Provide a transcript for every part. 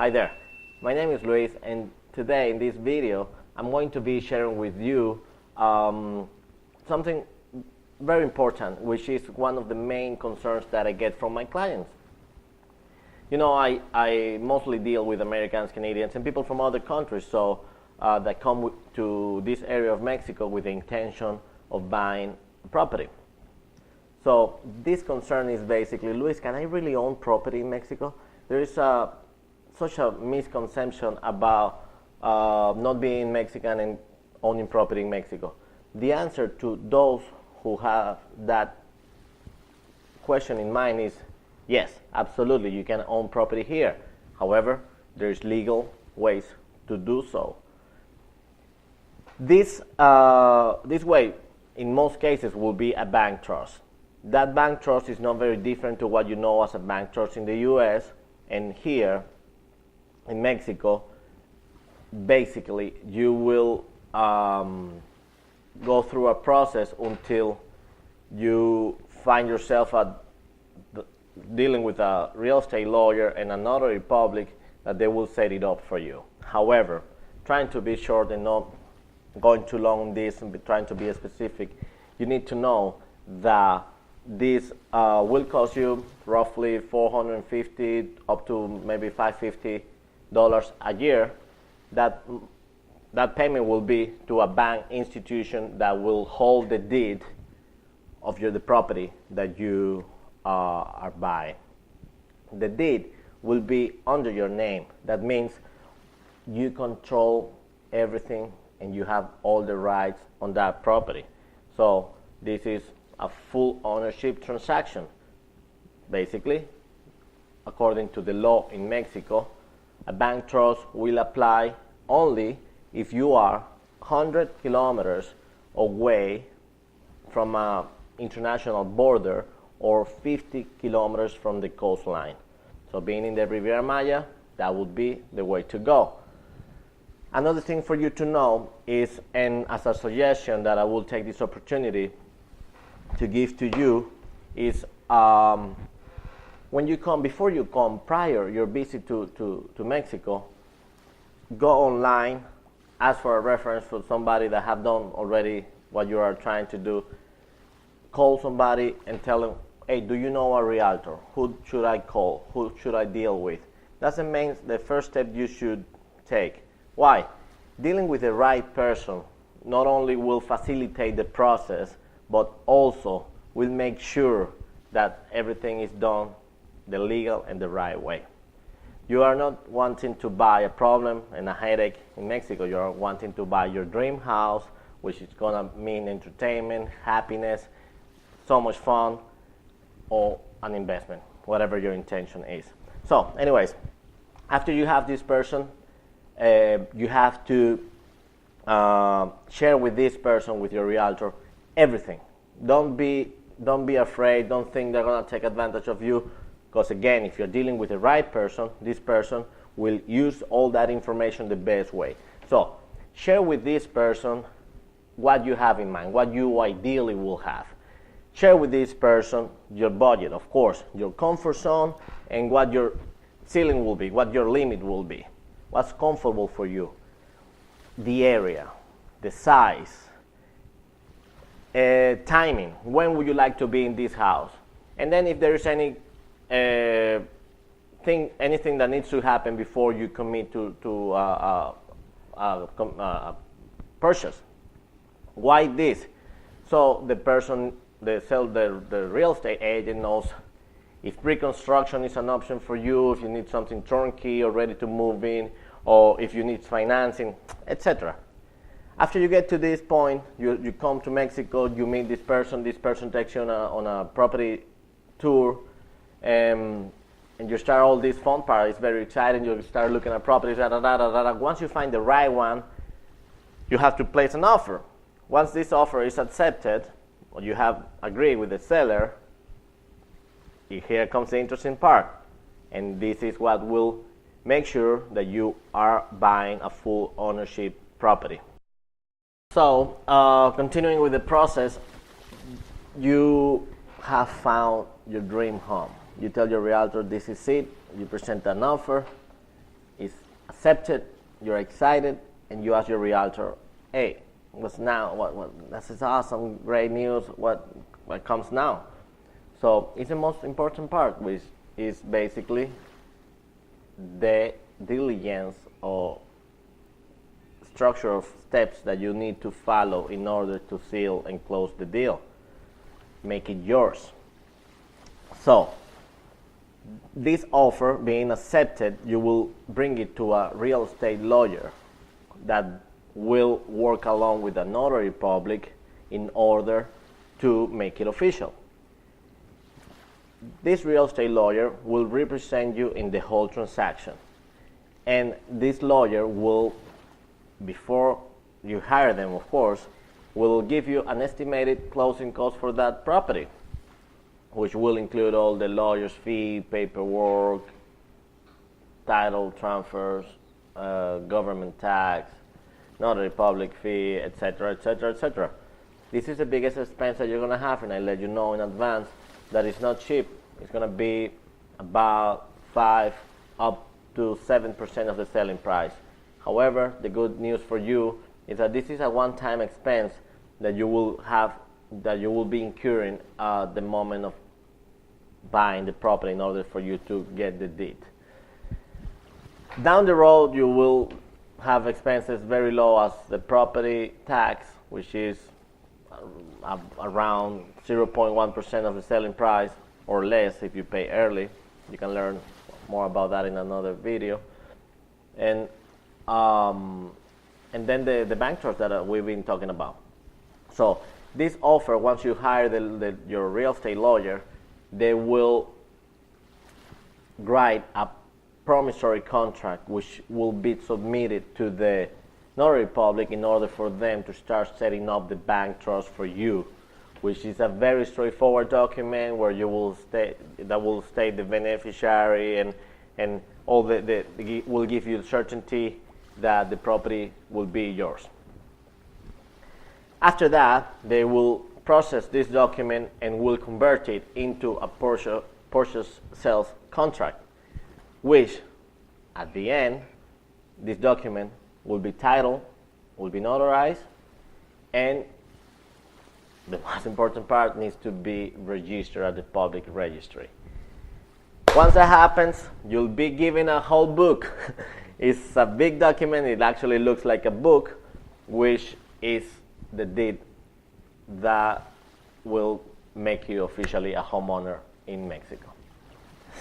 Hi there, my name is Luis, and today in this video I'm going to be sharing with you something very important, which is one of the main concerns that I get from my clients. You know, I mostly deal with Americans, Canadians, and people from other countries, so that come to this area of Mexico with the intention of buying a property. So this concern is basically, Luis, can I really own property in Mexico? There is such a misconception about not being Mexican and owning property in Mexico. The answer to those who have that question in mind is yes, absolutely, you can own property here. However, there's legal ways to do so. This way, in most cases, will be a bank trust. That bank trust is not very different to what you know as a bank trust in the US, and here in Mexico, basically you will go through a process until you find yourself dealing with a real estate lawyer and a notary public that they will set it up for you. However, trying to be short and not going too long on this and trying to be specific, you need to know that this will cost you roughly $450 up to maybe $550 a year. That payment will be to a bank institution that will hold the deed of the property that you are buying. The deed will be under your name. That means you control everything and you have all the rights on that property. So this is a full ownership transaction. Basically, according to the law in Mexico, a bank trust will apply only if you are 100 kilometers away from an international border or 50 kilometers from the coastline. So being in the Riviera Maya, that would be the way to go. Another thing for you to know is, and as a suggestion that I will take this opportunity to give to you, is when you come, before you come, prior your visit to Mexico, go online, ask for a reference for somebody that have done already what you are trying to do. Call somebody and tell them, hey, do you know a realtor? Who should I call? Who should I deal with? That's the first step you should take. Why? Dealing with the right person not only will facilitate the process, but also will make sure that everything is done the legal and the right way. You are not wanting to buy a problem and a headache in Mexico. You are wanting to buy your dream house, which is going to mean entertainment, happiness, so much fun, or an investment, whatever your intention is. So anyways, after you have this person, you have to share with this person, with your realtor, everything. Don't be afraid. Don't think they're going to take advantage of you. Because again, if you're dealing with the right person, this person will use all that information the best way. So share with this person what you have in mind, what you ideally will have. Share with this person your budget, of course, your comfort zone, and what your ceiling will be, what your limit will be, what's comfortable for you, the area, the size, timing, when would you like to be in this house, and then if there is anything that needs to happen before you commit to purchase. Why this? So the person, the real estate agent knows if pre-construction is an option for you, if you need something turnkey or ready to move in, or if you need financing, etc. After you get to this point, you come to Mexico, you meet this person takes you on a property tour, and you start all this fun part. It's very exciting. You start looking at properties. Once you find the right one, you have to place an offer. Once this offer is accepted, or you have agreed with the seller, here comes the interesting part. And this is what will make sure that you are buying a full ownership property. So, continuing with the process, you have found your dream home. You tell your realtor this is it, you present an offer. is accepted, you're excited, and you ask your realtor, hey, what's now? This is awesome, great news. What comes now? So it's the most important part, which is basically the diligence or structure of steps that you need to follow in order to seal and close the deal. Make it yours. So this offer being accepted, you will bring it to a real estate lawyer that will work along with a notary public in order to make it official. This real estate lawyer will represent you in the whole transaction, and this lawyer will, before you hire them, of course, will give you an estimated closing cost for that property, which will include all the lawyer's fee, paperwork, title transfers, government tax, notary public fee, etc., etc., etc. This is the biggest expense that you're going to have, and I let you know in advance that it's not cheap. It's going to be about 5 up to 7% of the selling price. However, the good news for you is that this is a one-time expense that you will be incurring at the moment of buying the property in order for you to get the deed. Down the road, you will have expenses very low as the property tax, which is around 0.1% of the selling price or less if you pay early. You can learn more about that in another video. And then the bank charge that we've been talking about. So this offer, once you hire your real estate lawyer, they will write a promissory contract which will be submitted to the notary public in order for them to start setting up the bank trust for you, which is a very straightforward document where you will state the beneficiary and all will give you certainty that the property will be yours. After that, they will process this document and will convert it into a purchase sales contract, which at the end, this document will be titled, will be notarized, and the most important part needs to be registered at the public registry. Once that happens, you'll be given a whole book. It's a big document. It actually looks like a book, which is the deed that will make you officially a homeowner in Mexico.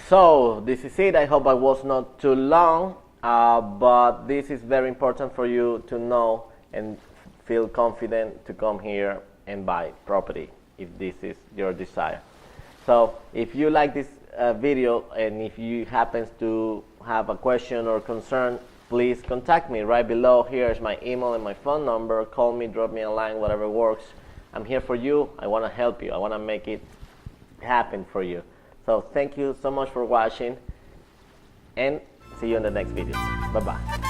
So this is it. I hope I was not too long, but this is very important for you to know and feel confident to come here and buy property if this is your desire. So if you like this video and if you happen to have a question or concern, please contact me right below. Here is my email and my phone number. Call me, drop me a line, whatever works. I'm here for you. I want to help you. I want to make it happen for you. So thank you so much for watching, and see you in the next video. Bye-bye.